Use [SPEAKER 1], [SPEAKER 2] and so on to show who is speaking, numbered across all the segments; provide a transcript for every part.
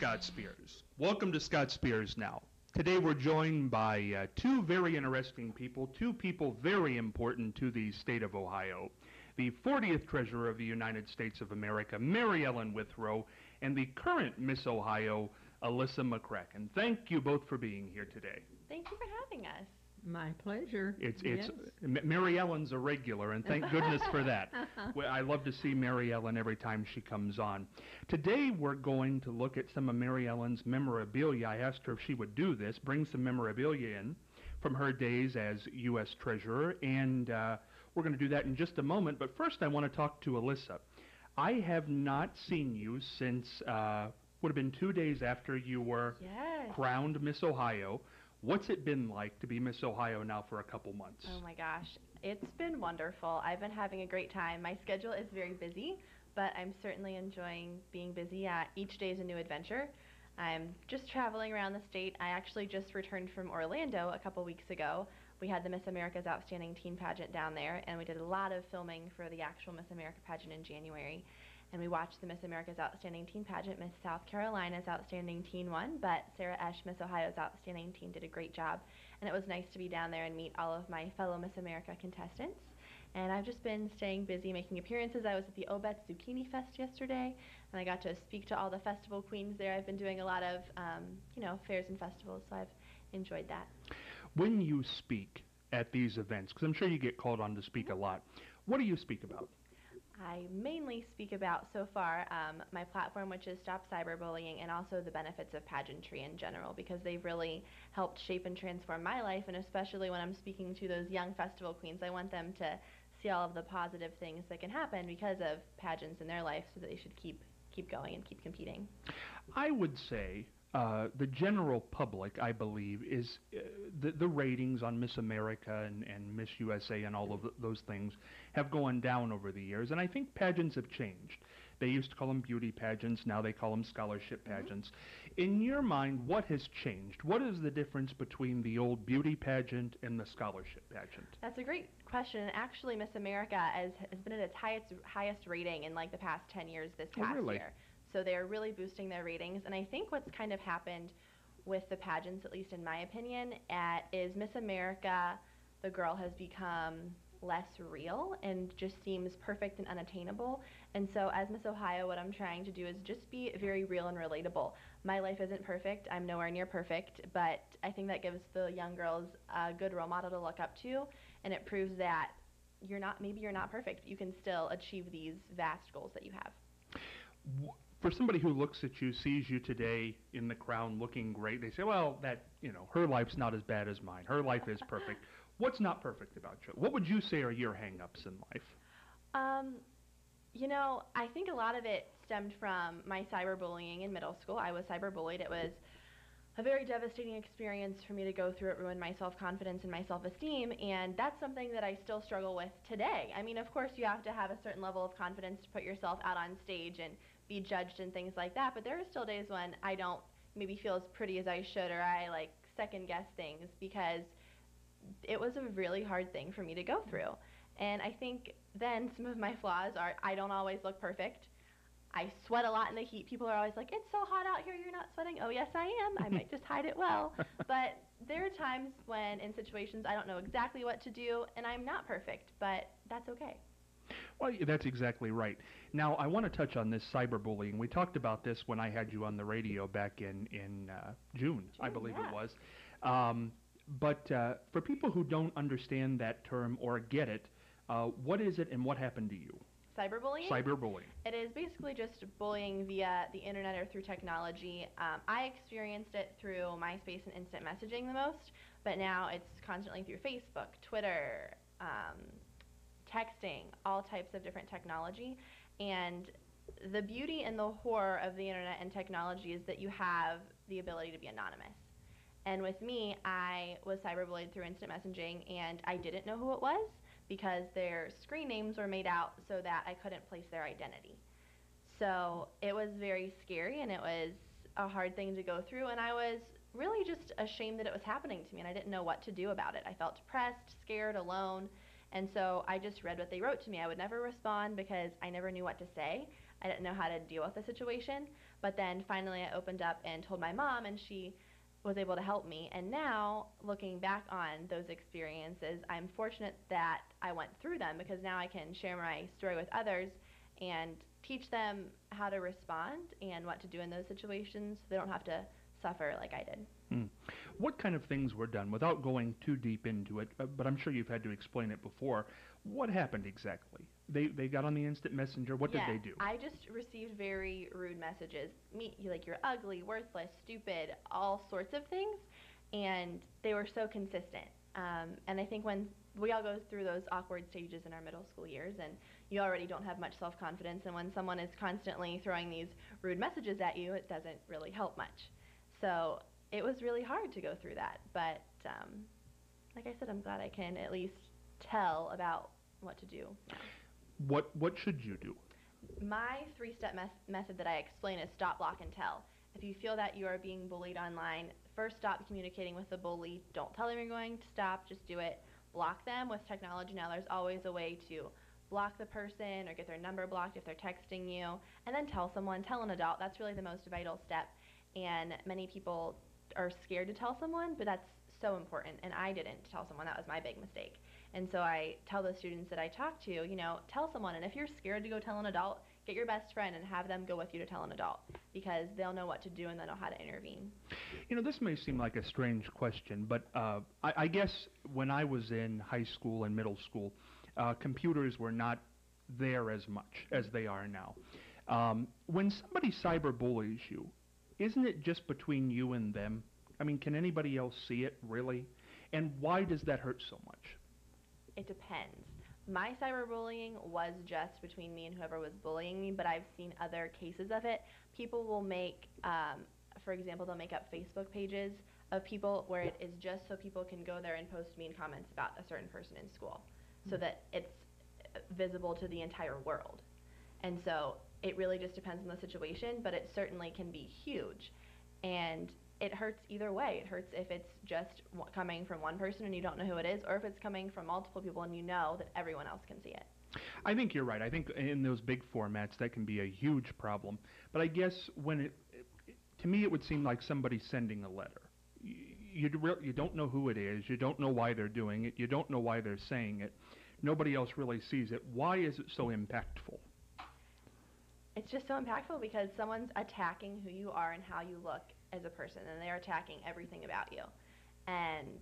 [SPEAKER 1] Scott Spears. Welcome to Scott Spears Now. Today we're joined by two very interesting people, two people very important to the state of Ohio. The 40th Treasurer of the United States of America, Mary Ellen Withrow, and the current Miss Ohio, Elissa McCracken. Thank you both for being here today.
[SPEAKER 2] Thank you for having us.
[SPEAKER 3] My pleasure.
[SPEAKER 1] It's Mary Ellen's a regular, and thank goodness for that. Well, I love to see Mary Ellen every time she comes on. Today we're going to look at some of Mary Ellen's memorabilia. I asked her if she would do this, bring some memorabilia in from her days as U.S. Treasurer, and we're going to do that in just a moment. But first I want to talk to Elissa. I have not seen you since, would have been 2 days after you were crowned Miss Ohio. What's it been like to be Miss Ohio now for a couple months?
[SPEAKER 2] Oh my gosh, it's been wonderful. I've been having a great time. My schedule is very busy, but I'm certainly enjoying being busy. Each day is a new adventure. I'm just traveling around the state. I actually just returned from Orlando a couple weeks ago. We had the Miss America's Outstanding Teen Pageant down there, and we did a lot of filming for the actual Miss America pageant in January. And we watched the Miss America's Outstanding Teen Pageant. Miss South Carolina's Outstanding Teen won, but Sarah Esch, Miss Ohio's Outstanding Teen, did a great job. And it was nice to be down there and meet all of my fellow Miss America contestants. And I've just been staying busy making appearances. I was at the Obetz Zucchini Fest yesterday, and I got to speak to all the festival queens there. I've been doing a lot of, fairs and festivals, so I've enjoyed that.
[SPEAKER 1] When you speak at these events, because I'm sure you get called on to speak a lot, what do you speak about?
[SPEAKER 2] I mainly speak about, so far, my platform, which is Stop Cyberbullying, and also the benefits of pageantry in general, because they've really helped shape and transform my life, and especially when I'm speaking to those young festival queens, I want them to see all of the positive things that can happen because of pageants in their life, so that they should keep going and keep competing.
[SPEAKER 1] I would say the general public, I believe, is the ratings on Miss America and Miss USA and all of those things have gone down over the years, and I think pageants have changed. They used to call them beauty pageants, now they call them scholarship pageants. In your mind, what has changed? What is the difference between the old beauty pageant and the scholarship pageant?
[SPEAKER 2] That's a great question, and actually Miss America has been at its highest rating in like the past 10 years this past year. So they're really boosting their ratings, and I think what's kind of happened with the pageants, at least in my opinion, is Miss America, the girl, has become less real and just seems perfect and unattainable. And so as Miss Ohio, what I'm trying to do is just be very real and relatable. My life isn't perfect. I'm nowhere near perfect, but I think that gives the young girls a good role model to look up to, and it proves that maybe you're not perfect, but you can still achieve these vast goals that you have.
[SPEAKER 1] For somebody who looks at you, sees you today in the crown looking great, they say, well, her life's not as bad as mine. Her life is perfect. What's not perfect about you? What would you say are your hang-ups in life?
[SPEAKER 2] I think a lot of it stemmed from my cyberbullying in middle school. I was cyberbullied. It was a very devastating experience for me to go through. It ruined my self-confidence and my self-esteem, and that's something that I still struggle with today. I mean, of course, you have to have a certain level of confidence to put yourself out on stage and be judged and things like that, but there are still days when I don't maybe feel as pretty as I should, or I second-guess things, because it was a really hard thing for me to go through. And I think then some of my flaws are I don't always look perfect. I sweat a lot in the heat. People are always like, it's so hot out here, you're not sweating. Oh, yes, I am. I might just hide it well. But there are times when, in situations, I don't know exactly what to do, and I'm not perfect, but that's okay.
[SPEAKER 1] Well, that's exactly right. Now, I want to touch on this cyberbullying. We talked about this when I had you on the radio back in June, I believe it was. But for people who don't understand that term or get it, what is it and what happened to you?
[SPEAKER 2] Cyberbullying?
[SPEAKER 1] Cyberbullying.
[SPEAKER 2] It is basically just bullying via the internet or through technology. I experienced it through MySpace and instant messaging the most, but now it's constantly through Facebook, Twitter, texting, all types of different technology. And the beauty and the horror of the internet and technology is that you have the ability to be anonymous. And with me, I was cyberbullied through instant messaging, and I didn't know who it was because their screen names were made out so that I couldn't place their identity. So it was very scary, and it was a hard thing to go through, and I was really just ashamed that it was happening to me, and I didn't know what to do about it. I felt depressed, scared, alone, And so I just read what they wrote to me. I would never respond because I never knew what to say. I didn't know how to deal with the situation. But then finally I opened up and told my mom, and she was able to help me. And now, looking back on those experiences, I'm fortunate that I went through them, because now I can share my story with others and teach them how to respond and what to do in those situations so they don't have to suffer like I did.
[SPEAKER 1] What kind of things were done, without going too deep into it, but I'm sure you've had to explain it before? What happened exactly? They got on the instant messenger. What did they do?
[SPEAKER 2] I just received very rude messages. Like, you're ugly, worthless, stupid, all sorts of things. And they were so consistent. And I think when we all go through those awkward stages in our middle school years, and you already don't have much self-confidence, and when someone is constantly throwing these rude messages at you, it doesn't really help much. So it was really hard to go through that. But like I said, I'm glad I can at least tell about what to do now.
[SPEAKER 1] What should you do?
[SPEAKER 2] My three-step method that I explain is stop, block, and tell. If you feel that you are being bullied online, first stop communicating with the bully. Don't tell them you're going to stop, just do it. Block them. With technology now, there's always a way to block the person or get their number blocked if they're texting you, and then tell someone, tell an adult. That's really the most vital step, and many people are scared to tell someone, but that's so important, and I didn't tell someone. That was my big mistake. And so I tell the students that I talk to, tell someone, and if you're scared to go tell an adult, get your best friend and have them go with you to tell an adult, because they'll know what to do and they'll know how to intervene.
[SPEAKER 1] This may seem like a strange question, but I guess when I was in high school and middle school, computers were not there as much as they are now. When somebody cyberbullies you, isn't it just between you and them? I mean, can anybody else see it, really? And why does that hurt so much?
[SPEAKER 2] It depends. My cyberbullying was just between me and whoever was bullying me, but I've seen other cases of it. People will make, for example, they'll make up Facebook pages of people where it is just so people can go there and post mean comments about a certain person in school, so that it's visible to the entire world. And so it really just depends on the situation, but it certainly can be huge. And it hurts either way. It hurts if it's just coming from one person and you don't know who it is, or if it's coming from multiple people and you know that everyone else can see it.
[SPEAKER 1] I think you're right. I think in those big formats that can be a huge problem. But I guess to me it would seem like somebody sending a letter. You don't know who it is. You don't know why they're doing it. You don't know why they're saying it. Nobody else really sees it. Why is it so impactful?
[SPEAKER 2] It's just so impactful because someone's attacking who you are and how you look as a person, and they're attacking everything about you. And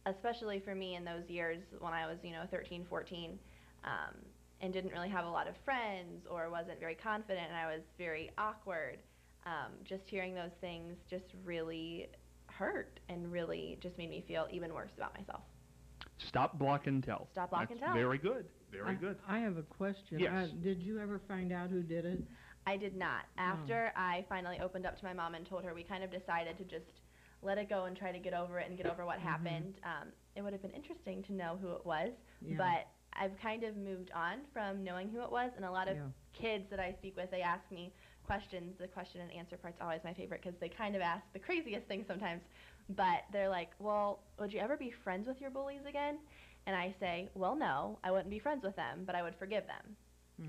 [SPEAKER 2] especially for me in those years when I was 13, 14, and didn't really have a lot of friends or wasn't very confident, and I was very awkward, just hearing those things just really hurt and really just made me feel even worse about myself.
[SPEAKER 1] Stop, block, and tell.
[SPEAKER 2] Stop, block, and tell.
[SPEAKER 1] Very good. Very good.
[SPEAKER 3] I have a question.
[SPEAKER 1] Yes.
[SPEAKER 3] Did you ever find out who did it?
[SPEAKER 2] I did not. After I finally opened up to my mom and told her, we kind of decided to just let it go and try to get over it and get over what happened. It would have been interesting to know who it was, but I've kind of moved on from knowing who it was, and a lot of kids that I speak with, they ask me questions. The question and answer part's always my favorite because they kind of ask the craziest things sometimes, but they're like, well, would you ever be friends with your bullies again? And I say, well, no, I wouldn't be friends with them, but I would forgive them.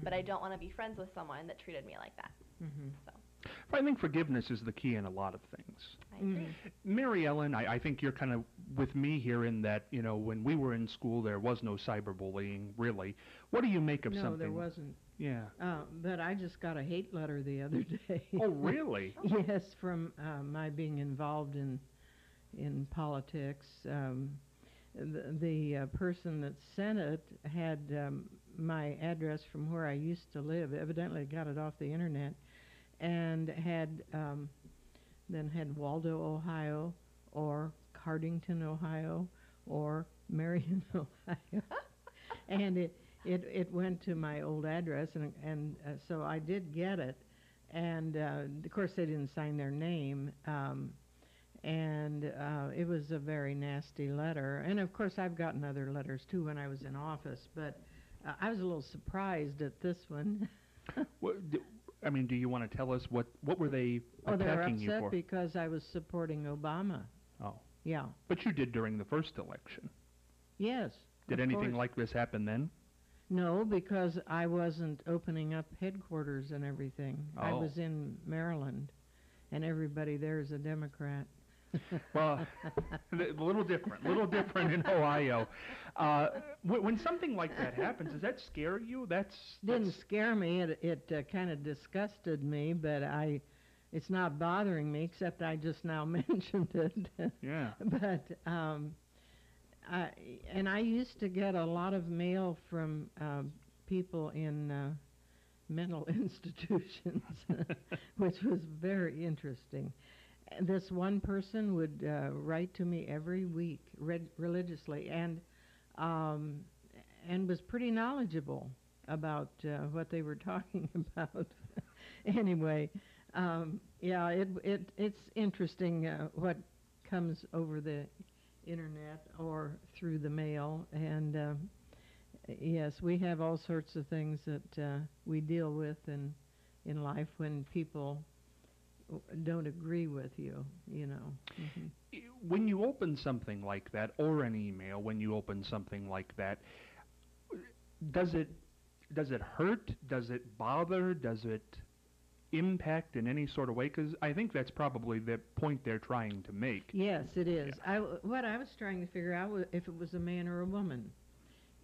[SPEAKER 2] But I don't want to be friends with someone that treated me like that. So.
[SPEAKER 1] I think forgiveness is the key in a lot of things.
[SPEAKER 2] I agree.
[SPEAKER 1] Mary Ellen, I think you're kind of with me here in that, when we were in school, there was no cyberbullying, really. What do you make of something?
[SPEAKER 3] No, there wasn't.
[SPEAKER 1] Yeah.
[SPEAKER 3] But I just got a hate letter the other day.
[SPEAKER 1] Oh, really?
[SPEAKER 3] Yes, from my being involved in politics. The person that sent it had my address from where I used to live. Evidently got it off the internet, and had Waldo, Ohio, or Cardington, Ohio, or Marion, Ohio, and it went to my old address, and so I did get it, and of course they didn't sign their name. And it was a very nasty letter. And of course I've gotten other letters too when I was in office, but I was a little surprised at this one.
[SPEAKER 1] Do you want to tell us what were they
[SPEAKER 3] they
[SPEAKER 1] attacking you for?
[SPEAKER 3] were upset because I was supporting Obama.
[SPEAKER 1] Oh.
[SPEAKER 3] Yeah.
[SPEAKER 1] But you did during the first election.
[SPEAKER 3] Yes.
[SPEAKER 1] Did
[SPEAKER 3] Of
[SPEAKER 1] anything
[SPEAKER 3] course.
[SPEAKER 1] like this happen then?
[SPEAKER 3] No, because I wasn't opening up headquarters and everything. I
[SPEAKER 1] Oh.
[SPEAKER 3] was in Maryland, and everybody there is a Democrat.
[SPEAKER 1] Well, a little different in Ohio. When something like that happens, does that scare you?
[SPEAKER 3] Didn't scare me. It kind of disgusted me, but it's not bothering me, except I just now mentioned it.
[SPEAKER 1] Yeah.
[SPEAKER 3] But I used to get a lot of mail from people in mental institutions, which was very interesting. This one person would write to me every week, religiously, and was pretty knowledgeable about what they were talking about. Anyway, yeah, it's interesting what comes over the internet or through the mail, and yes, we have all sorts of things that we deal with in life when people don't agree with you, you know. Mm-hmm.
[SPEAKER 1] When you open something like that, or an email, when you open something like that, does it hurt? Does it bother? Does it impact in any sort of way? Because I think that's probably the point they're trying to make.
[SPEAKER 3] Yes, it is.
[SPEAKER 1] Yeah.
[SPEAKER 3] What I was trying to figure out was if it was a man or a woman.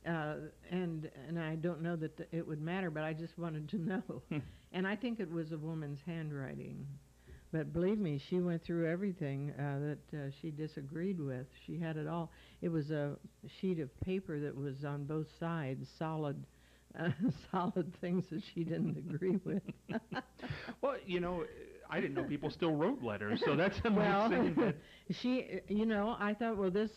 [SPEAKER 3] And I don't know that it would matter, but I just wanted to know. And I think it was a woman's handwriting. But believe me, she went through everything that she disagreed with. She had it all. It was a sheet of paper that was on both sides, solid things that she didn't agree with.
[SPEAKER 1] Well, you know, I didn't know people still wrote letters, so that's a
[SPEAKER 3] Well,
[SPEAKER 1] nice thing.
[SPEAKER 3] she, you know, I thought, well, this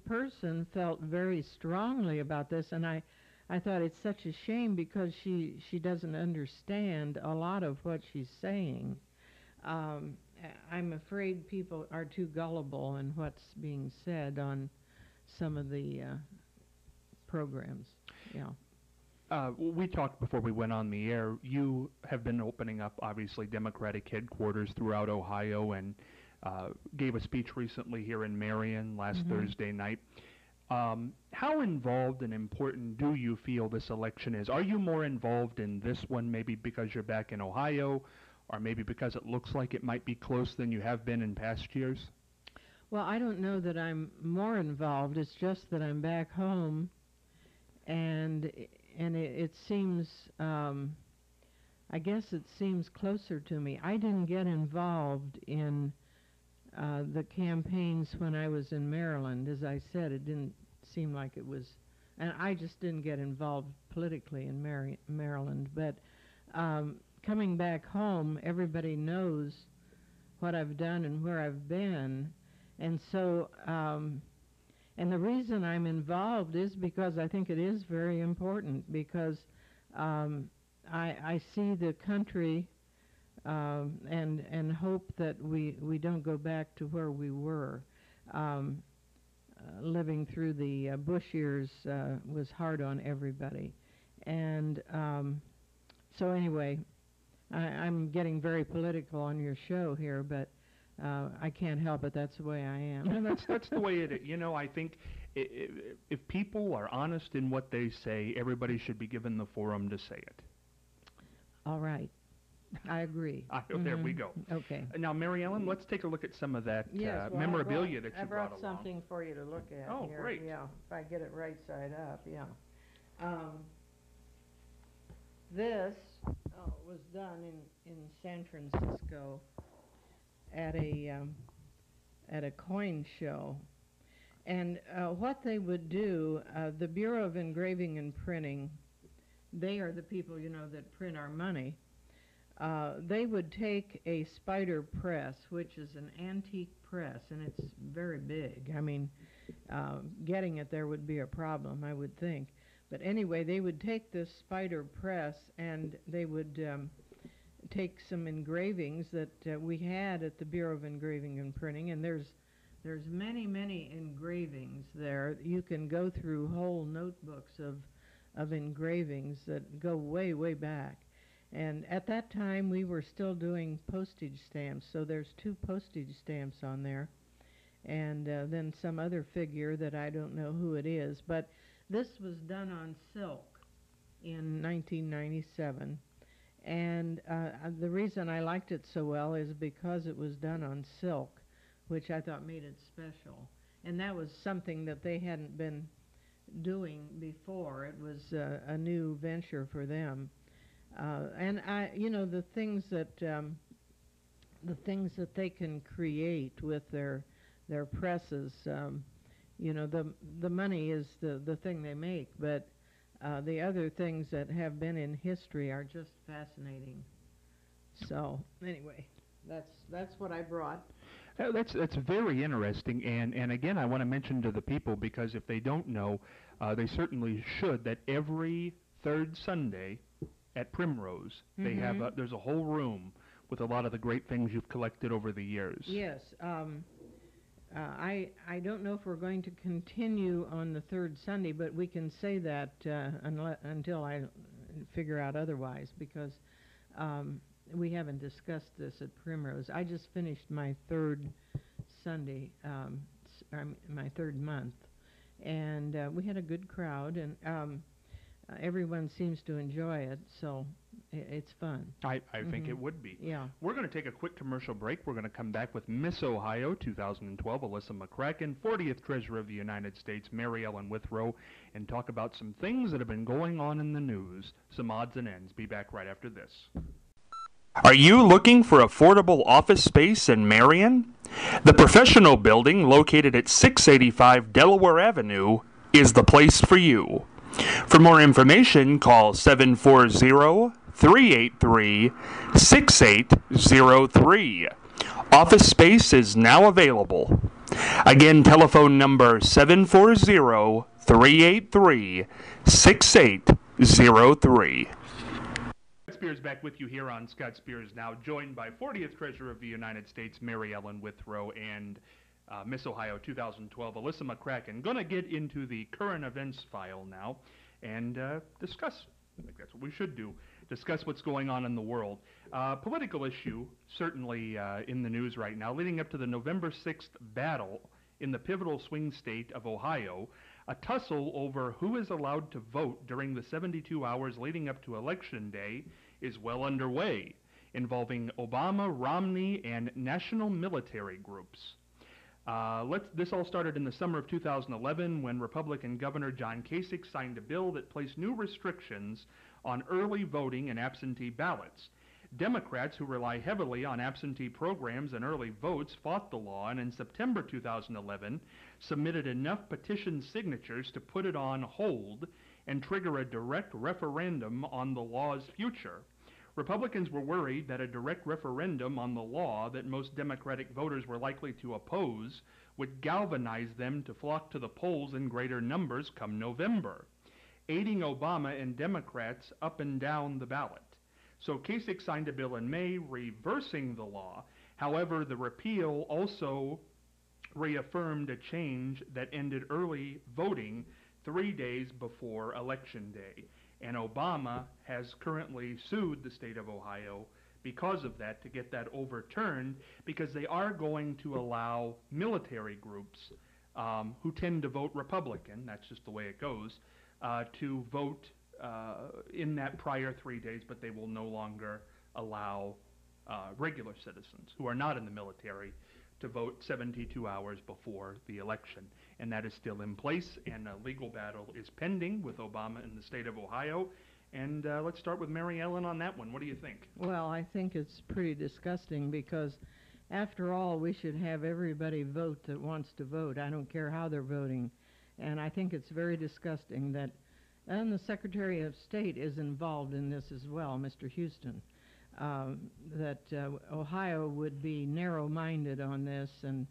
[SPEAKER 3] person felt very strongly about this, and I thought it's such a shame because she doesn't understand a lot of what she's saying. I'm afraid people are too gullible in what's being said on some of the programs. Yeah.
[SPEAKER 1] We talked before we went on the air. You have been opening up, obviously, Democratic headquarters throughout Ohio, and gave a speech recently here in Marion last Thursday night. How involved and important do you feel this election is? Are you more involved in this one maybe because you're back in Ohio, or maybe because it looks like it might be close than you have been in past years?
[SPEAKER 3] Well, I don't know that I'm more involved. It's just that I'm back home, and it seems, I guess it seems closer to me. I didn't get involved in the campaigns when I was in Maryland. As I said, it didn't seem like it was, and I just didn't get involved politically in Maryland. But coming back home, everybody knows what I've done and where I've been, and so, and the reason I'm involved is because I think it is very important, because I see the country and hope that we don't go back to where we were. Living through the Bush years was hard on everybody. And so anyway, I'm getting very political on your show here, but I can't help it. That's the way I am.
[SPEAKER 1] And that's the way it is. You know, I think if people are honest in what they say, everybody should be given the forum to say it.
[SPEAKER 3] All right. I agree.
[SPEAKER 1] There we go.
[SPEAKER 3] Okay.
[SPEAKER 1] Now, Mary Ellen, let's take a look at some of that
[SPEAKER 3] Yes, well,
[SPEAKER 1] memorabilia that you
[SPEAKER 3] I
[SPEAKER 1] brought
[SPEAKER 3] brought
[SPEAKER 1] along.
[SPEAKER 3] something for you to look at.
[SPEAKER 1] Oh,
[SPEAKER 3] here.
[SPEAKER 1] great.
[SPEAKER 3] Yeah, if I get it right side up, yeah. This was done in San Francisco at a coin show. And what they would do, the Bureau of Engraving and Printing, they are the people, you know, that print our money. They would take a spider press, which is an antique press, and it's very big. I mean, getting it there would be a problem, I would think. But anyway, they would take this spider press, and they would take some engravings that we had at the Bureau of Engraving and Printing, and there's many engravings there. You can go through whole notebooks of engravings that go way back. And at that time, we were still doing postage stamps, so there's 2 postage stamps on there, and then some other figure that I don't know who it is. But This was done on silk in 1997. And the reason I liked it so well is because it was done on silk, which I thought made it special. And that was something that they hadn't been doing before. It was a new venture for them. And the things that they can create with their presses, the money is the thing they make, but the other things that have been in history are just fascinating. So anyway, that's what I brought.
[SPEAKER 1] That's very interesting, and again, I want to mention to the people, because if they don't know, they certainly should, that every third Sunday at Primrose, they have there's a whole room with a lot of the great things you've collected over the years.
[SPEAKER 3] Yes. I don't know if we're going to continue on the third Sunday, but we can say that until I figure out otherwise, because we haven't discussed this at Primrose. I just finished my third Sunday, my third month, and we had a good crowd, and everyone seems to enjoy it, so it's fun.
[SPEAKER 1] I think it would be.
[SPEAKER 3] Yeah.
[SPEAKER 1] We're going to take a quick commercial break. We're going to come back with Miss Ohio 2012, Elissa McCracken, 40th Treasurer of the United States, Mary Ellen Withrow, and talk about some things that have been going on in the news, some odds and ends. Be back right after this. Are you looking for affordable office space in Marion? The Professional Building, located at 685 Delaware Avenue, is the place for you. For more information, call 740-383-6803. Office space is now available. Again, telephone number 740-383-6803. Spears back with you here on Scott Spears Now, joined by 40th Treasurer of the United States, Mary Ellen Withrow, and Miss Ohio 2012, Elissa McCracken. Going to get into the current events file now and discuss, I think that's what we should do, discuss what's going on in the world. Political issue, certainly in the news right now, leading up to the November 6th battle in the pivotal swing state of Ohio. A tussle over who is allowed to vote during the 72 hours leading up to Election Day is well underway, involving Obama, Romney, and national military groups. This all started in the summer of 2011 when Republican Governor John Kasich signed a bill that placed new restrictions on early voting and absentee ballots. Democrats, who rely heavily on absentee programs and early votes, fought the law, and in September 2011 submitted enough petition signatures to put it on hold and trigger a direct referendum on the law's future. Republicans were worried that a direct referendum on the law that most Democratic voters were likely to oppose would galvanize them to flock to the polls in greater numbers come November, aiding Obama and Democrats up and down the ballot. So Kasich signed a bill in May reversing the law. However, the repeal also reaffirmed a change that ended early voting 3 days before Election Day. And Obama has currently sued the state of Ohio because of that, to get that overturned, because they are going to allow military groups who tend to vote Republican, that's just the way it goes, to vote in that prior 3 days, but they will no longer allow regular citizens who are not in the military to vote 72 hours before the election. And that is still in place, and a legal battle is pending with Obama in the state of Ohio. And let's start with Mary Ellen on that one. What do you think?
[SPEAKER 3] Well, I think it's pretty disgusting, because after all, we should have everybody vote that wants to vote. I don't care how they're voting. And I think it's very disgusting that, and the Secretary of State is involved in this as well, Mr. Houston, that Ohio would be narrow-minded on this. And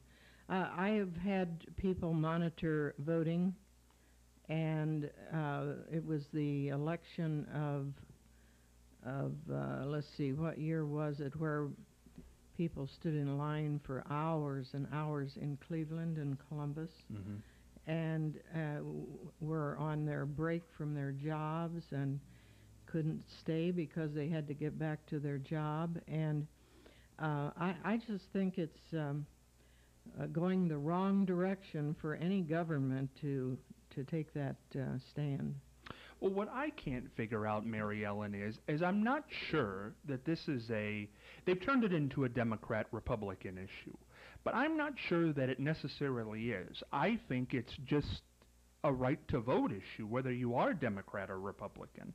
[SPEAKER 3] I have had people monitor voting, and it was the election of let's see, what year was it, where people stood in line for hours and hours in Cleveland and Columbus, and were on their break from their jobs and couldn't stay because they had to get back to their job. And I just think it's going the wrong direction for any government to to take that stand.
[SPEAKER 1] Well, what I can't figure out, Mary Ellen, is I'm not sure that this is they've turned it into a Democrat-Republican issue, but I'm not sure that it necessarily is. I think it's just a right-to-vote issue, whether you are Democrat or Republican.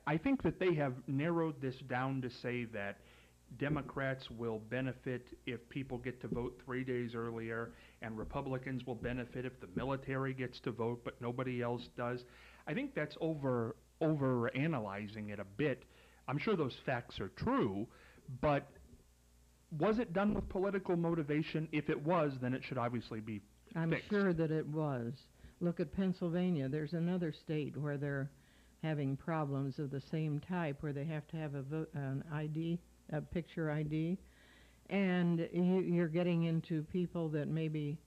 [SPEAKER 1] I think that they have narrowed this down to say that Democrats will benefit if people get to vote 3 days earlier, and Republicans will benefit if the military gets to vote, but nobody else does. I think that's over-analyzing it a bit. I'm sure those facts are true, but was it done with political motivation? If it was, then it should obviously be
[SPEAKER 3] I'm
[SPEAKER 1] fixed.
[SPEAKER 3] sure that it was. Look at Pennsylvania. There's another state where they're having problems of the same type, where they have to have an ID, a picture ID, and you're getting into people that maybe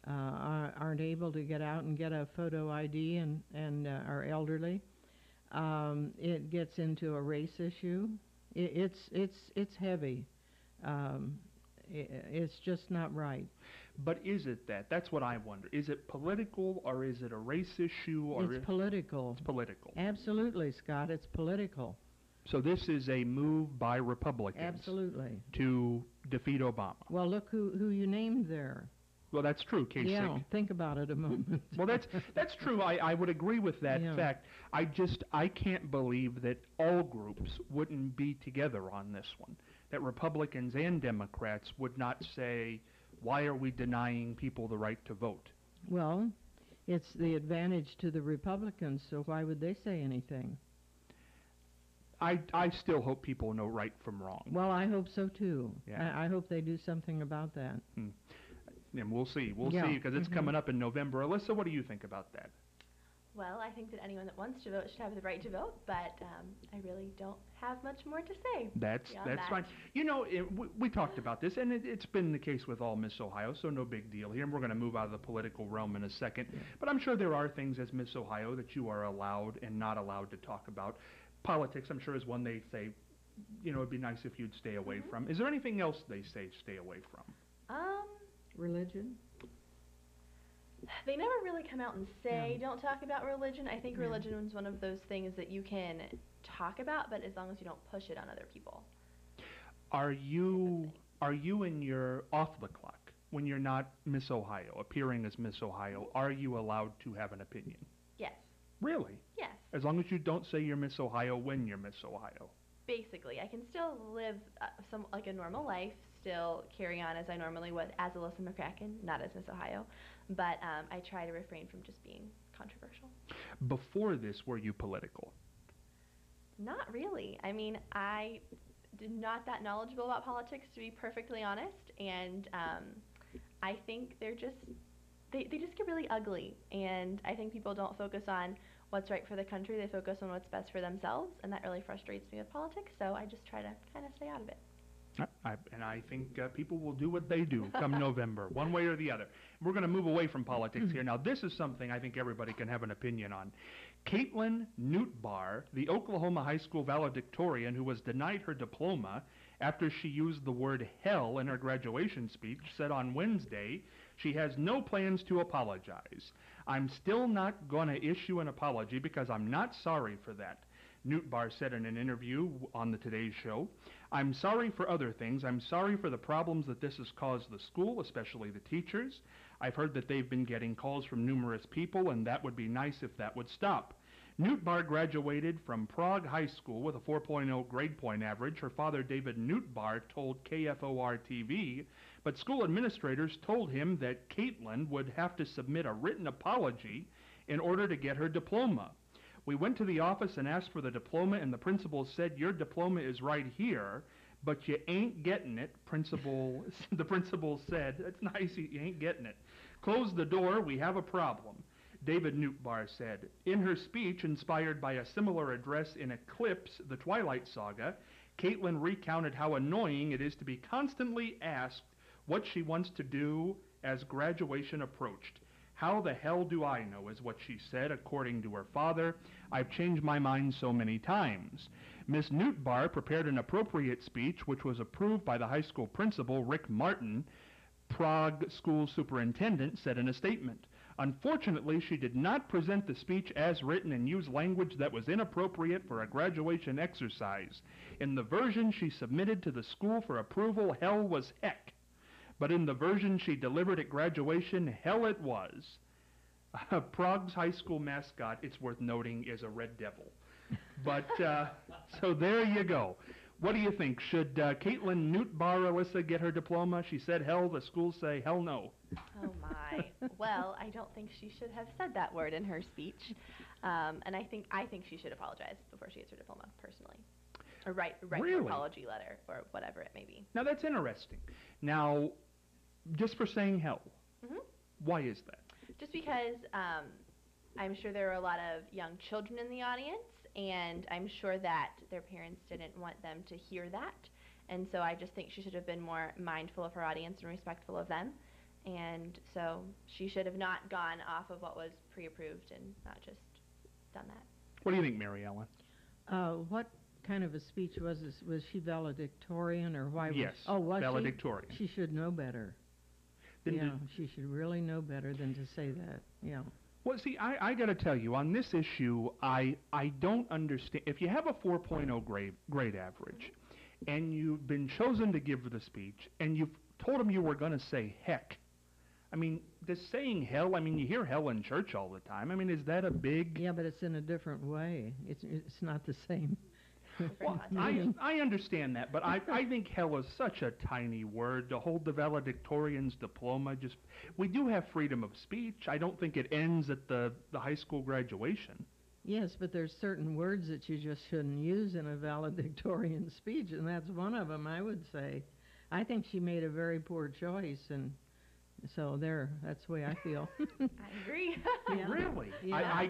[SPEAKER 3] aren't able to get out and get a photo ID and are elderly. It gets into a race issue. It's heavy. It's just not right.
[SPEAKER 1] But is it that? That's what I wonder. Is it political, or is it a race issue? Or
[SPEAKER 3] It's political.
[SPEAKER 1] It's political.
[SPEAKER 3] Absolutely, Scott. It's political.
[SPEAKER 1] So this is a move by Republicans
[SPEAKER 3] Absolutely.
[SPEAKER 1] to defeat Obama.
[SPEAKER 3] Well, look who you named there.
[SPEAKER 1] Well, that's true, Kasich.
[SPEAKER 3] Yeah, think about it a moment.
[SPEAKER 1] Well, that's true. I would agree with that fact. I can't believe that all groups wouldn't be together on this one. That Republicans and Democrats would not say, why are we denying people the right to vote?
[SPEAKER 3] Well, it's the advantage to the Republicans, so why would they say anything?
[SPEAKER 1] I still hope people know right from wrong.
[SPEAKER 3] Well, I hope so too.
[SPEAKER 1] Yeah.
[SPEAKER 3] I hope they do something about that.
[SPEAKER 1] And we'll see. We'll
[SPEAKER 3] Yeah.
[SPEAKER 1] see, because it's coming up in November. Elissa, what do you think about that?
[SPEAKER 2] Well, I think that anyone that wants to vote should have the right to vote, but I really don't have much more to say.
[SPEAKER 1] That's
[SPEAKER 2] beyond that.
[SPEAKER 1] fine. You know, we talked about this, and it's been the case with all Miss Ohio, so no big deal here. And we're going to move out of the political realm in a second. But I'm sure there are things as Miss Ohio that you are allowed and not allowed to talk about. Politics, I'm sure, is one they say, you know, it'd be nice if you'd stay away from. Is there anything else they say stay away from?
[SPEAKER 3] Religion?
[SPEAKER 2] They never really come out and say don't talk about religion. I think religion is one of those things that you can talk about, but as long as you don't push it on other people.
[SPEAKER 1] Are you in your off the clock, when you're not Miss Ohio, appearing as Miss Ohio, are you allowed to have an opinion?
[SPEAKER 2] Yes.
[SPEAKER 1] Really?
[SPEAKER 2] Yes.
[SPEAKER 1] As long as you don't say you're Miss Ohio when you're Miss Ohio.
[SPEAKER 2] Basically, I can still live like a normal life, still carry on as I normally would as Elissa McCracken, not as Miss Ohio, but I try to refrain from just being controversial.
[SPEAKER 1] Before this, were you political?
[SPEAKER 2] Not really. I mean, I'm not that knowledgeable about politics, to be perfectly honest, and I think they just get really ugly, and I think people don't focus on what's right for the country. They focus on what's best for themselves, and that really frustrates me with politics, so I just try to kind of stay out of it.
[SPEAKER 1] And I think people will do what they do come November, one way or the other. We're going to move away from politics here. Now, this is something I think everybody can have an opinion on. Caitlin Newtbar, the Oklahoma high school valedictorian who was denied her diploma after she used the word hell in her graduation speech, said on Wednesday she has no plans to apologize. I'm still not going to issue an apology because I'm not sorry for that. Newtbar said in an interview on the Today Show, I'm sorry for other things. I'm sorry for the problems that this has caused the school, especially the teachers. I've heard that they've been getting calls from numerous people, and that would be nice if that would stop. Newtbar graduated from Prague High School with a 4.0 grade point average. Her father, David Newtbar, told KFOR-TV, but school administrators told him that Caitlin would have to submit a written apology in order to get her diploma. We went to the office and asked for the diploma, and the principal said, your diploma is right here, but you ain't getting it, the principal said. That's nice, you ain't getting it. Close the door, we have a problem, David Newtbar said. In her speech, inspired by a similar address in Eclipse, the Twilight Saga, Caitlin recounted how annoying it is to be constantly asked what she wants to do as graduation approached. How the hell do I know, is what she said, according to her father. I've changed my mind so many times. Miss Newtbar prepared an appropriate speech, which was approved by the high school principal, Rick Martin. Prague school superintendent said in a statement, Unfortunately, she did not present the speech as written and use language that was inappropriate for a graduation exercise. In the version she submitted to the school for approval, hell was heck. But in the version she delivered at graduation, hell it was. Prague's high school mascot, it's worth noting, is a red devil. But, so there you go. What do you think? Should Caitlin Newt bar Elissa get her diploma? She said hell, the schools say hell no.
[SPEAKER 2] Oh my. Well, I don't think she should have said that word in her speech. And I think she should apologize before she gets her diploma, personally. Or write
[SPEAKER 1] Really?
[SPEAKER 2] an apology letter, or whatever it may be.
[SPEAKER 1] Now that's interesting. Now, just for saying hell, why is that?
[SPEAKER 2] Just because I'm sure there were a lot of young children in the audience, and I'm sure that their parents didn't want them to hear that. And so I just think she should have been more mindful of her audience and respectful of them. And so she should have not gone off of what was pre-approved and not just done that.
[SPEAKER 1] What do you think, Mary Ellen?
[SPEAKER 3] What kind of a speech was this? Was she valedictorian, or why was...
[SPEAKER 1] Yes,
[SPEAKER 3] Oh, was
[SPEAKER 1] valedictorian.
[SPEAKER 3] She should know better. She should really know better than to say that, yeah.
[SPEAKER 1] Well, see, I got to tell you, on this issue, I don't understand. If you have a 4.0 grade average, and you've been chosen to give the speech, and you've told them you were going to say heck, I mean, does saying hell, I mean, you hear hell in church all the time. I mean, is that a big...
[SPEAKER 3] Yeah, but it's in a different way. It's not the same.
[SPEAKER 1] Well, I understand that, but I think hell is such a tiny word. To hold the valedictorian's diploma, we do have freedom of speech. I don't think it ends at the high school graduation.
[SPEAKER 3] Yes, but there's certain words that you just shouldn't use in a valedictorian speech, and that's one of them, I would say. I think she made a very poor choice, and so that's the way I feel.
[SPEAKER 2] I agree.
[SPEAKER 3] Yeah.
[SPEAKER 1] Really?
[SPEAKER 3] Yeah.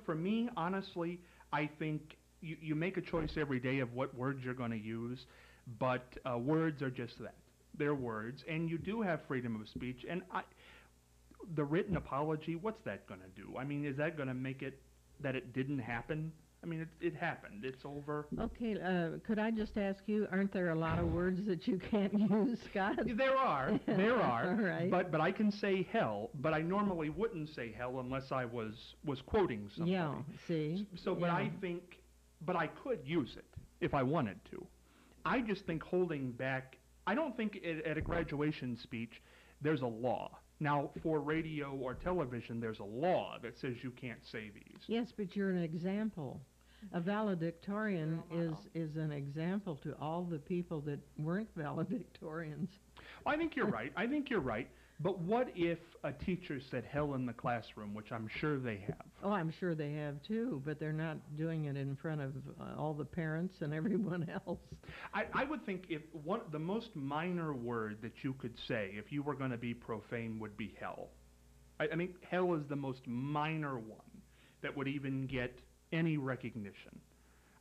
[SPEAKER 1] For me, honestly, I think you make a choice every day of what words you're going to use, but words are just that. They're words, and you do have freedom of speech, and the written apology, what's that going to do? I mean, is that going to make it that it didn't happen? I mean, it happened. It's over.
[SPEAKER 3] Okay, could I just ask you, aren't there a lot of words that you can't use, Scott?
[SPEAKER 1] There are.
[SPEAKER 3] All right.
[SPEAKER 1] But I can say hell, but I normally wouldn't say hell unless I was quoting somebody.
[SPEAKER 3] Yeah, see?
[SPEAKER 1] So, but I think... But I could use it if I wanted to. I just think holding back, I don't think at a graduation speech there's a law. Now, for radio or television, there's a law that says you can't say these.
[SPEAKER 3] Yes, but you're an example. A valedictorian is an example to all the people that weren't valedictorians.
[SPEAKER 1] I think you're right. But what if a teacher said hell in the classroom, which I'm sure they have?
[SPEAKER 3] Oh, I'm sure they have too, but they're not doing it in front of all the parents and everyone else.
[SPEAKER 1] I would think the most minor word that you could say if you were going to be profane would be hell. I think hell is the most minor one that would even get any recognition.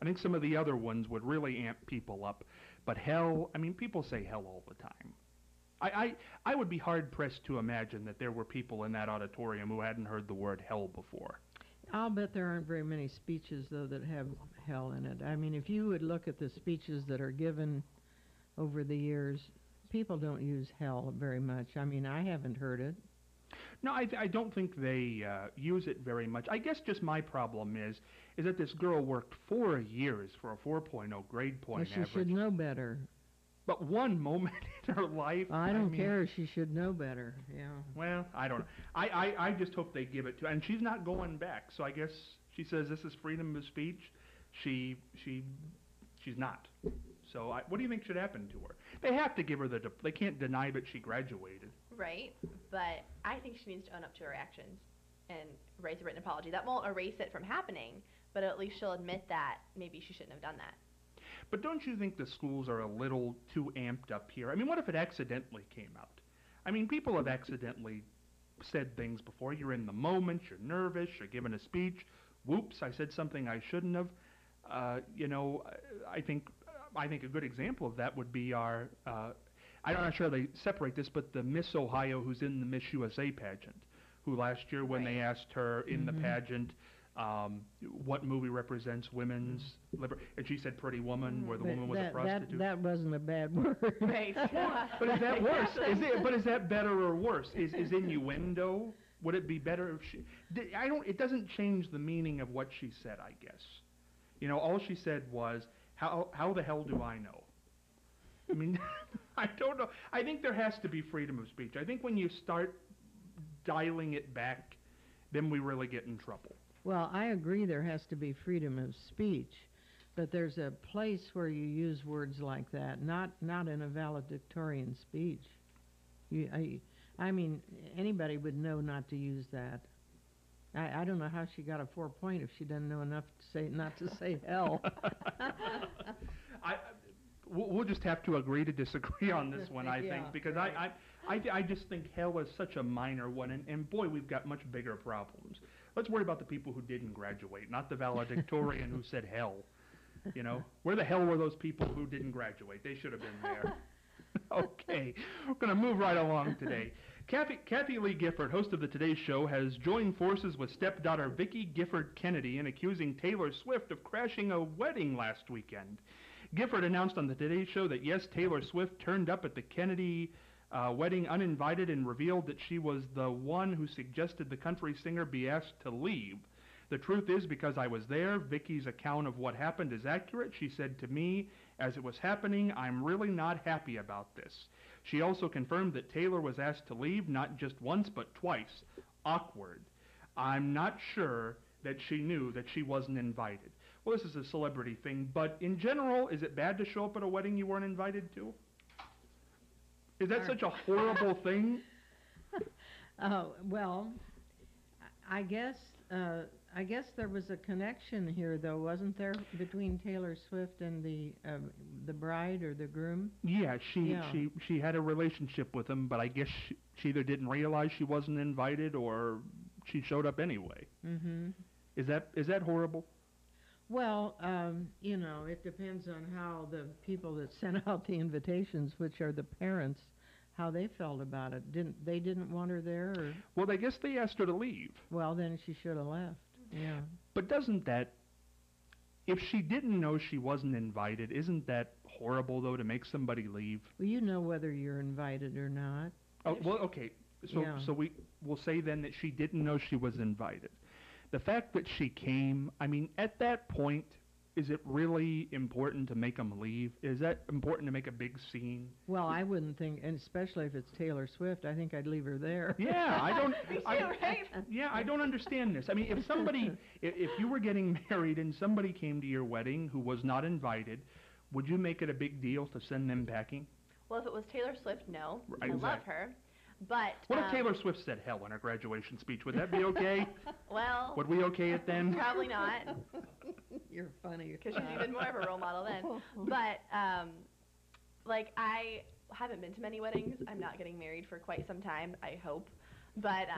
[SPEAKER 1] I think some of the other ones would really amp people up, but hell, I mean, people say hell all the time. I would be hard-pressed to imagine that there were people in that auditorium who hadn't heard the word hell before.
[SPEAKER 3] I'll bet there aren't very many speeches, though, that have hell in it. I mean, if you would look at the speeches that are given over the years, people don't use hell very much. I mean, I haven't heard it.
[SPEAKER 1] No, I don't think they use it very much. I guess just my problem is that this girl worked 4 years for a 4.0 grade point average.
[SPEAKER 3] She should know better.
[SPEAKER 1] But one moment in her life...
[SPEAKER 3] I mean, care. She should know better, yeah.
[SPEAKER 1] Well, I don't know. I just hope they give it to her. And she's not going back, so I guess she says this is freedom of speech. She's not. So what do you think should happen to her? They have to give her they can't deny that she graduated.
[SPEAKER 2] Right, but I think she needs to own up to her actions and raise a written apology. That won't erase it from happening, but at least she'll admit that maybe she shouldn't have done that.
[SPEAKER 1] But don't you think the schools are a little too amped up here? I mean, what if it accidentally came out? I mean, people have accidentally said things before. You're in the moment, you're nervous, you're giving a speech. Whoops, I said something I shouldn't have. I think a good example of that would be I'm not sure they separate this, but the Miss Ohio who's in the Miss USA pageant, who last year when they asked her in the pageant, what movie represents women's liberty, and she said Pretty Woman, where the woman was a prostitute.
[SPEAKER 3] That wasn't a bad word.
[SPEAKER 2] Right.
[SPEAKER 1] But is that worse? Is that better or worse? Is innuendo Would it be better if she? It doesn't change the meaning of what she said. I guess. All she said was, "How the hell do I know?" I mean, I don't know. I think there has to be freedom of speech. I think when you start dialing it back, then we really get in trouble.
[SPEAKER 3] Well, I agree there has to be freedom of speech, but there's a place where you use words like that, not in a valedictorian speech. I mean, anybody would know not to use that. I don't know how she got a 4 point if she doesn't know enough to say not to say hell.
[SPEAKER 1] We'll just have to agree to disagree on this one, I
[SPEAKER 3] Yeah,
[SPEAKER 1] think, because
[SPEAKER 3] right.
[SPEAKER 1] I just think hell is such a minor one, and boy, we've got much bigger problems. Let's worry about the people who didn't graduate, not the valedictorian who said hell. Where the hell were those people who didn't graduate? They should have been there. Okay, we're going to move right along today. Kathy Lee Gifford, host of the Today Show, has joined forces with stepdaughter Vicki Gifford Kennedy in accusing Taylor Swift of crashing a wedding last weekend. Gifford announced on the Today Show that yes, Taylor Swift turned up at the Kennedy wedding uninvited and revealed that she was the one who suggested the country singer be asked to leave. The truth is, because I was there, Vicki's account of what happened is accurate. She said to me, as it was happening, I'm really not happy about this. She also confirmed that Taylor was asked to leave not just once, but twice. Awkward. I'm not sure that she knew that she wasn't invited. Well, this is a celebrity thing, but in general, is it bad to show up at a wedding you weren't invited to? Is that such a horrible thing?
[SPEAKER 3] Well, I guess there was a connection here, though, wasn't there, between Taylor Swift and the bride or the groom?
[SPEAKER 1] Yeah, she had a relationship with him, but I guess she either didn't realize she wasn't invited or she showed up anyway.
[SPEAKER 3] Mm-hmm.
[SPEAKER 1] Is that horrible?
[SPEAKER 3] Well, it depends on how the people that sent out the invitations, which are the parents, how they felt about it. They didn't want her there? Or?
[SPEAKER 1] Well, I guess they asked her to leave.
[SPEAKER 3] Well, then she should have left. Yeah.
[SPEAKER 1] But doesn't that, if she didn't know she wasn't invited, isn't that horrible, though, to make somebody leave?
[SPEAKER 3] Well, you know whether you're invited or not.
[SPEAKER 1] Oh, well, okay. So we'll say then that she didn't know she was invited. The fact that she came, I mean, at that point, is it really important to make them leave? Is that important to make a big scene?
[SPEAKER 3] Well, I wouldn't think, and especially if it's Taylor Swift, I think I'd leave her there.
[SPEAKER 1] Yeah, I don't.
[SPEAKER 2] Me too, right?
[SPEAKER 1] Yeah, I don't understand this. I mean, if you were getting married and somebody came to your wedding who was not invited, would you make it a big deal to send them packing?
[SPEAKER 2] Well, if it was Taylor Swift, no.
[SPEAKER 1] Right,
[SPEAKER 2] I love
[SPEAKER 1] exactly.
[SPEAKER 2] her. But
[SPEAKER 1] what if Taylor Swift said hell in her graduation speech? Would that be okay?
[SPEAKER 2] Well,
[SPEAKER 1] would we okay it then?
[SPEAKER 2] Probably not.
[SPEAKER 3] You're funny.
[SPEAKER 2] Because she's even more of a role model then. But, I haven't been to many weddings. I'm not getting married for quite some time, I hope. But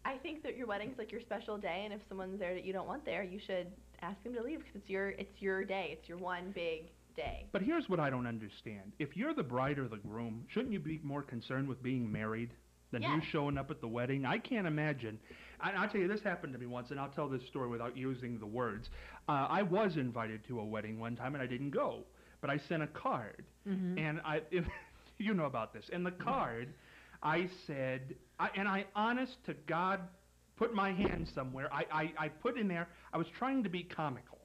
[SPEAKER 2] I think that your wedding's like your special day, and if someone's there that you don't want there, you should ask them to leave because it's your day. It's your one big day.
[SPEAKER 1] But here's what I don't understand. If you're the bride or the groom, shouldn't you be more concerned with being married than who's showing up at the wedding? I can't imagine. I'll tell you, this happened to me once, and I'll tell this story without using the words. I was invited to a wedding one time, and I didn't go, but I sent a card. Mm-hmm. And you know about this. In the card, I said, I honest to God, put my hand somewhere. I put in there, I was trying to be comical.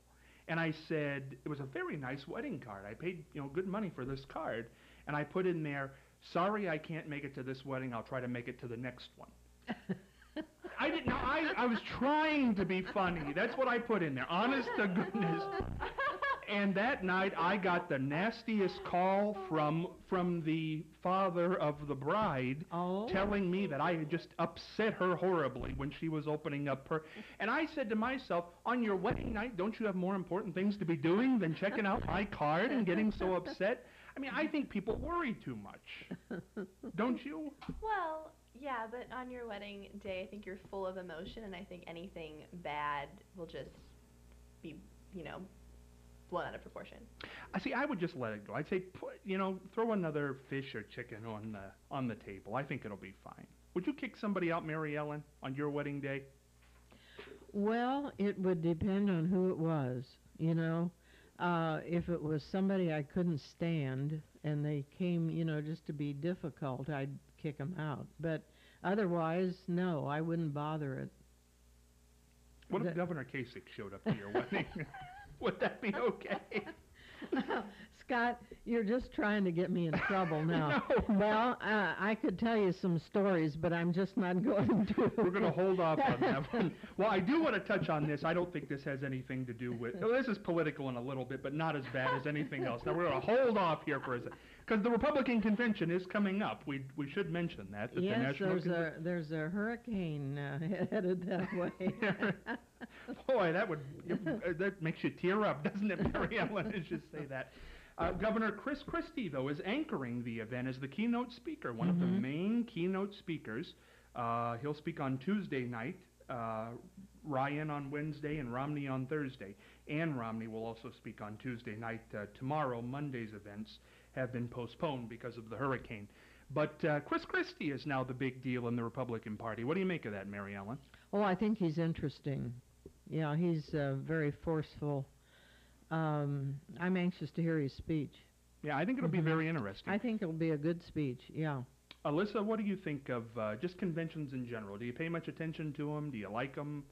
[SPEAKER 1] And I said, it was a very nice wedding card. I paid, good money for this card. And I put in there, sorry I can't make it to this wedding. I'll try to make it to the next one. I didn't know. I was trying to be funny. That's what I put in there. Honest to goodness. And that night I got the nastiest call from the father of the bride telling me that I had just upset her horribly when she was opening up her. And I said to myself, on your wedding night, don't you have more important things to be doing than checking out my card and getting so upset? I mean, I think people worry too much. Don't you?
[SPEAKER 2] Well, yeah, but on your wedding day, I think you're full of emotion, and I think anything bad will just be, blown out of proportion.
[SPEAKER 1] I would just let it go. I'd say, throw another fish or chicken on the table. I think it'll be fine. Would you kick somebody out, Mary Ellen, on your wedding day?
[SPEAKER 3] Well, it would depend on who it was, If it was somebody I couldn't stand and they came, just to be difficult, I'd kick them out. But Otherwise, no, I wouldn't bother it.
[SPEAKER 1] What if Governor Kasich showed up to your wedding? Would that be okay?
[SPEAKER 3] Scott, you're just trying to get me in trouble now.
[SPEAKER 1] No.
[SPEAKER 3] Well, I could tell you some stories, but I'm just not going to.
[SPEAKER 1] We're going to hold off on that one. Well, I do want to touch on this. I don't think this has anything to do with... Well, this is political in a little bit, but not as bad as anything else. Now, we're going to hold off here for a second. Because the Republican convention is coming up. We should mention that.
[SPEAKER 3] Yes, there's a hurricane headed that way.
[SPEAKER 1] Boy, that makes you tear up, doesn't it, Mary Ellen? Let's just say that. Governor Chris Christie, though, is anchoring the event as the keynote speaker, one of the main keynote speakers. He'll speak on Tuesday night, Ryan on Wednesday, and Romney on Thursday. Ann Romney will also speak on Tuesday night. Tomorrow, Monday's events have been postponed because of the hurricane. But Chris Christie is now the big deal in the Republican Party. What do you make of that, Mary Ellen?
[SPEAKER 3] Oh, I think he's interesting. Yeah, he's very forceful. I'm anxious to hear his speech.
[SPEAKER 1] Yeah, I think it'll be very interesting.
[SPEAKER 3] I think it'll be a good speech, yeah.
[SPEAKER 1] Elissa, what do you think of just conventions in general? Do you pay much attention to them? Do you like them?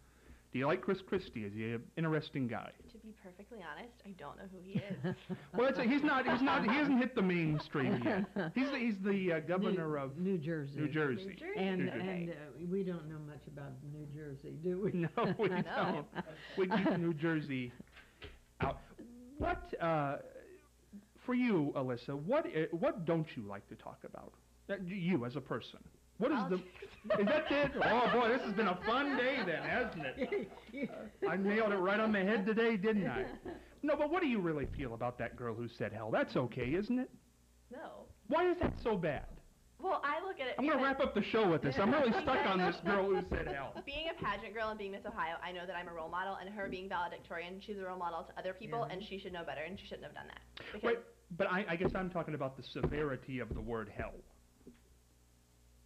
[SPEAKER 1] Do you like Chris Christie? Is he an interesting guy?
[SPEAKER 2] To be perfectly honest, I don't know who he is.
[SPEAKER 1] Well, he hasn't hit the mainstream yet. He's the governor of
[SPEAKER 3] New Jersey.
[SPEAKER 1] New Jersey.
[SPEAKER 3] And we don't know much about New Jersey, do we?
[SPEAKER 1] No, we don't. We keep New Jersey out. What, for you, Elissa, what don't you like to talk about? You as a person. What is is that it? Oh boy, this has been a fun day then, hasn't it? I nailed it right on the head today, didn't I? No, but what do you really feel about that girl who said hell? That's okay, isn't it?
[SPEAKER 2] No.
[SPEAKER 1] Why is that so bad?
[SPEAKER 2] Well, I look at it...
[SPEAKER 1] I'm going to wrap up the show with this. I'm really stuck on this girl who said hell.
[SPEAKER 2] Being a pageant girl and being Miss Ohio, I know that I'm a role model, and her being valedictorian, she's a role model to other people, and she should know better, and she shouldn't have done that.
[SPEAKER 1] Right, but I guess I'm talking about the severity of the word hell.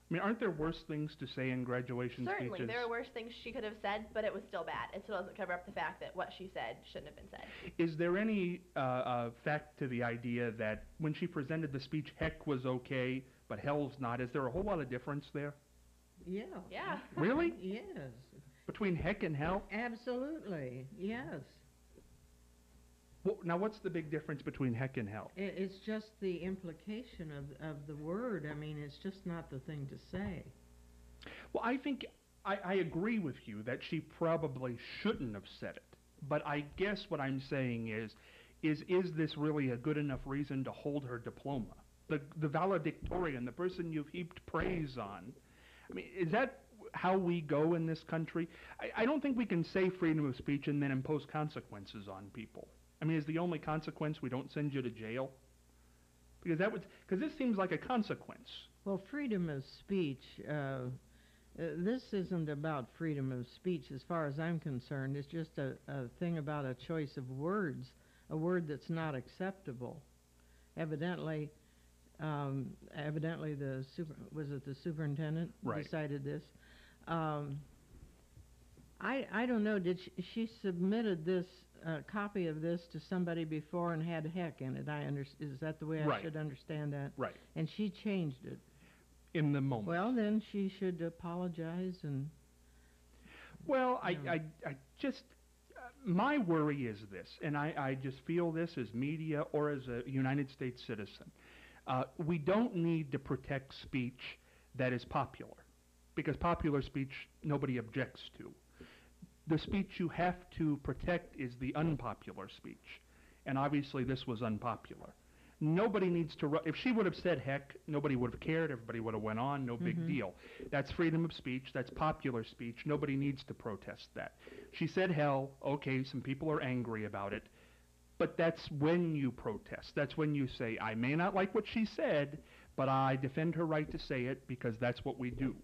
[SPEAKER 1] I mean, aren't there worse things to say in graduation
[SPEAKER 2] Certainly,
[SPEAKER 1] speeches?
[SPEAKER 2] there are worse things she could have said, but it was still bad. It still doesn't cover up the fact that what she said shouldn't have been said.
[SPEAKER 1] Is there any fact to the idea that when she presented the speech, heck was okay, but hell's not? Is there a whole lot of difference there?
[SPEAKER 3] Yeah.
[SPEAKER 2] Yeah.
[SPEAKER 1] Really?
[SPEAKER 3] Yes.
[SPEAKER 1] Between heck and hell?
[SPEAKER 3] Absolutely, yes.
[SPEAKER 1] Well, now, what's the big difference between heck and hell?
[SPEAKER 3] It's just the implication of the word. I mean, it's just not the thing to say.
[SPEAKER 1] Well, I think I agree with you that she probably shouldn't have said it. But I guess what I'm saying is this really a good enough reason to hold her diploma? The valedictorian, the person you've heaped praise on. I mean, is that how we go in this country? I don't think we can say freedom of speech and then impose consequences on people. I mean, is the only consequence we don't send you to jail? Because this seems like a consequence.
[SPEAKER 3] Well, freedom of speech, this isn't about freedom of speech as far as I'm concerned. It's just a thing about a choice of words, a word that's not acceptable. Evidently, the superintendent decided this. I don't know. Did she submitted this copy of this to somebody before and had heck in it? Is that the way I should understand that?
[SPEAKER 1] Right.
[SPEAKER 3] And she changed it
[SPEAKER 1] in the moment.
[SPEAKER 3] Well, then she should apologize and.
[SPEAKER 1] Well, I just my worry is this, and I just feel this as media or as a United States citizen. We don't need to protect speech that is popular, because popular speech nobody objects to. The speech you have to protect is the unpopular speech, and obviously this was unpopular. Nobody needs to, if she would have said heck, nobody would have cared, everybody would have went on, no big deal. That's freedom of speech, that's popular speech, nobody needs to protest that. She said hell, okay, some people are angry about it, but that's when you protest. That's when you say, I may not like what she said, but I defend her right to say it because that's what we do.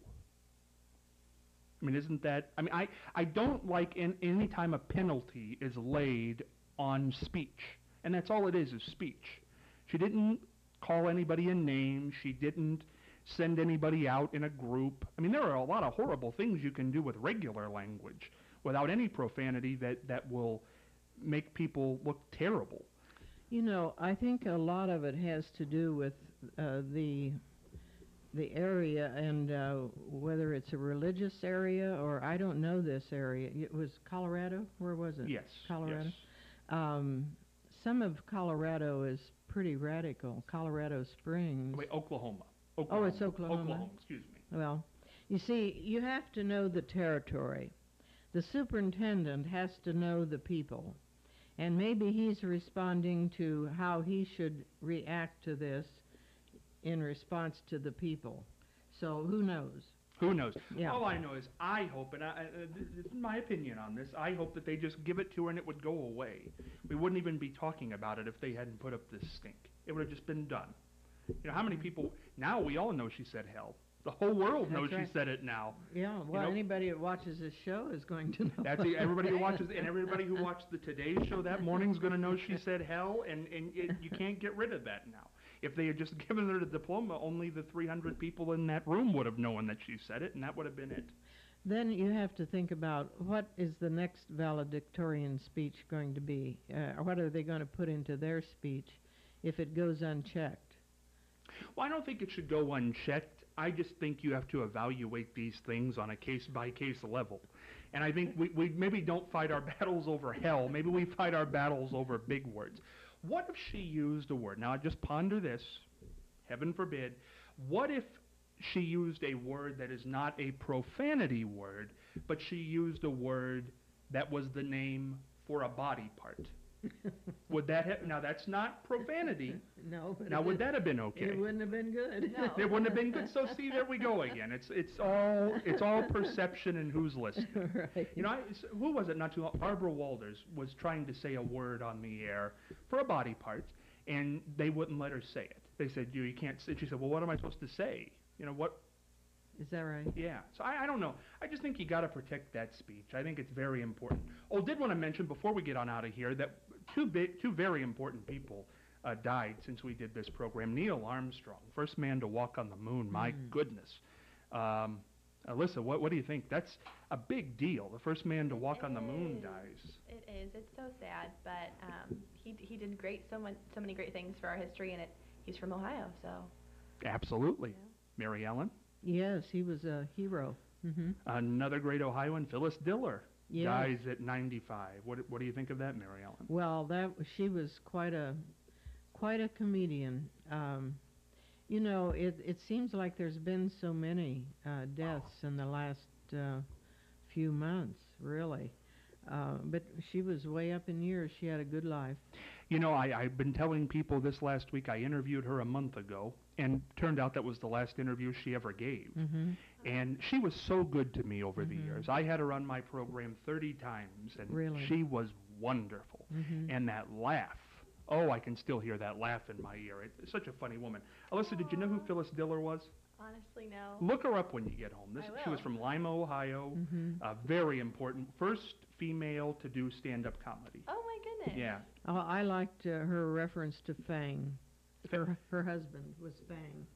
[SPEAKER 1] I mean, isn't that, I mean, I don't like any time a penalty is laid on speech. And that's all it is speech. She didn't call anybody a name. She didn't send anybody out in a group. I mean, there are a lot of horrible things you can do with regular language without any profanity that will make people look terrible.
[SPEAKER 3] You know, I think a lot of it has to do with the area and whether it's a religious area or I don't know this area. It was Colorado? Where was it?
[SPEAKER 1] Yes.
[SPEAKER 3] Colorado?
[SPEAKER 1] Yes.
[SPEAKER 3] Some of Colorado is pretty radical. Colorado Springs.
[SPEAKER 1] Wait, Oklahoma.
[SPEAKER 3] Oh, it's Oklahoma.
[SPEAKER 1] Oklahoma, excuse me.
[SPEAKER 3] Well, you see, you have to know the territory. The superintendent has to know the people. And maybe he's responding to how he should react to this in response to the people. So who knows?
[SPEAKER 1] Who knows?
[SPEAKER 3] Yeah.
[SPEAKER 1] All I know is I hope, and this is my opinion on this, I hope that they just give it to her and it would go away. We wouldn't even be talking about it if they hadn't put up this stink. It would have just been done. You know, how many people, now we all know she said hell. The whole world knows
[SPEAKER 3] That's right.
[SPEAKER 1] she said it now.
[SPEAKER 3] Yeah, well,
[SPEAKER 1] You know?
[SPEAKER 3] Anybody that watches this show is going to know.
[SPEAKER 1] That's it. Everybody who watches, and everybody who watched the Today Show that morning's going to know she said hell, and you can't get rid of that now. If they had just given her the diploma, only the 300 people in that room would have known that she said it, and that would have been it.
[SPEAKER 3] Then you have to think about what is the next valedictorian speech going to be? What are they going to put into their speech if it goes unchecked?
[SPEAKER 1] Well, I don't think it should go unchecked. I just think you have to evaluate these things on a case-by-case level. And I think we maybe don't fight our battles over hell. Maybe we fight our battles over big words. What if she used a word? Now, just ponder this. Heaven forbid. What if she used a word that is not a profanity word, but she used a word that was the name for a body part? Would that now that's not profanity.
[SPEAKER 3] No. But
[SPEAKER 1] Now would that have been okay?
[SPEAKER 3] It wouldn't have been good.
[SPEAKER 2] No.
[SPEAKER 1] It wouldn't have been good. So see, there we go again. It's all perception and who's listening.
[SPEAKER 3] Right.
[SPEAKER 1] You know, who was it not too long? Barbara Walters was trying to say a word on the air for a body part, and they wouldn't let her say it. They said, you can't say. She said, well, what am I supposed to say? You know, what?
[SPEAKER 3] Is that right?
[SPEAKER 1] Yeah. So I don't know. I just think you got to protect that speech. I think it's very important. Oh, did want to mention before we get on out of here that two very important people died since we did this program. Neil Armstrong, first man to walk on the moon. My goodness. Elissa, what do you think? That's a big deal. The first man to walk on the moon dies.
[SPEAKER 2] It is. It's so sad, but he did so many great things for our history, and he's from Ohio, so.
[SPEAKER 1] Absolutely.
[SPEAKER 2] Yeah.
[SPEAKER 1] Mary Ellen.
[SPEAKER 3] Yes, he was a hero. Mm-hmm.
[SPEAKER 1] Another great Ohioan, Phyllis Diller,
[SPEAKER 3] Yes.
[SPEAKER 1] dies at 95. What do you think of that, Mary Ellen?
[SPEAKER 3] Well, she was quite a comedian. You know, it seems like there's been so many deaths in the last few months, really. But she was way up in years. She had a good life.
[SPEAKER 1] You know, I've been telling people this last week. I interviewed her a month ago, and turned out that was the last interview she ever gave.
[SPEAKER 3] Mm-hmm.
[SPEAKER 1] And she was so good to me over the years. I had her on my program 30 times, and
[SPEAKER 3] Really?
[SPEAKER 1] she was wonderful.
[SPEAKER 3] Mm-hmm.
[SPEAKER 1] And that laugh, oh, I can still hear that laugh in my ear. It's such a funny woman. Alyssa, did you know who Phyllis Diller was?
[SPEAKER 2] Honestly, no.
[SPEAKER 1] Look her up when you get home.
[SPEAKER 2] I
[SPEAKER 1] She was
[SPEAKER 2] will.
[SPEAKER 1] from Lima, Ohio.
[SPEAKER 3] Mm-hmm.
[SPEAKER 1] Very important. First female to do stand-up comedy.
[SPEAKER 2] Oh my goodness.
[SPEAKER 1] Yeah.
[SPEAKER 3] Oh, I liked her reference to Fang. Her husband was Fang.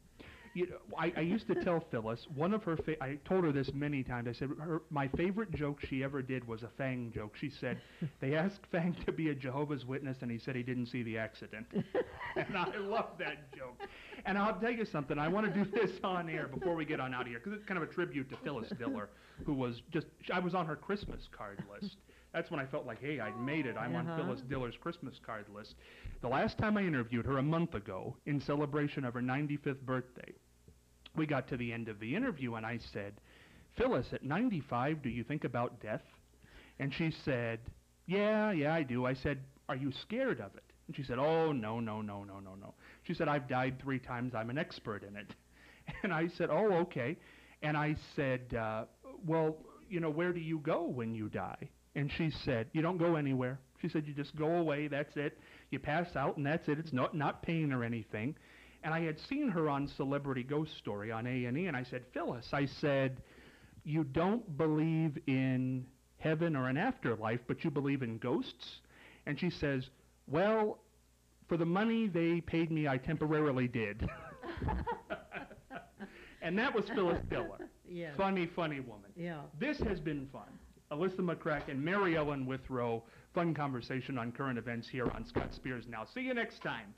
[SPEAKER 1] You know, I used to tell Phyllis, one of her, I told her this many times, I said, my favorite joke she ever did was a Fang joke. She said, they asked Fang to be a Jehovah's Witness, and he said he didn't see the accident. And I love that joke. And I'll tell you something, I want to do this on air before we get on out of here, because it's kind of a tribute to Phyllis Diller, who was I was on her Christmas card list. That's when I felt like, hey, I'd made it. I'm on Phyllis Diller's Christmas card list. The last time I interviewed her, a month ago, in celebration of her 95th birthday, we got to the end of the interview, and I said, Phyllis, at 95, do you think about death? And she said, yeah, I do. I said, are you scared of it? And she said, oh, no. She said, I've died 3 times. I'm an expert in it. And I said, oh, okay. And I said, well, you know, where do you go when you die? And she said, you don't go anywhere. She said, you just go away, that's it. You pass out, and that's it. It's not pain or anything. And I had seen her on Celebrity Ghost Story on A&E, and I said, Phyllis, I said, you don't believe in heaven or an afterlife, but you believe in ghosts? And she says, well, for the money they paid me, I temporarily did. And that was Phyllis Diller.
[SPEAKER 3] Yeah.
[SPEAKER 1] Funny woman.
[SPEAKER 3] Yeah.
[SPEAKER 1] This has been fun. Elissa McCracken, Mary Ellen Withrow, fun conversation on current events here on Scott Spears Now. See you next time.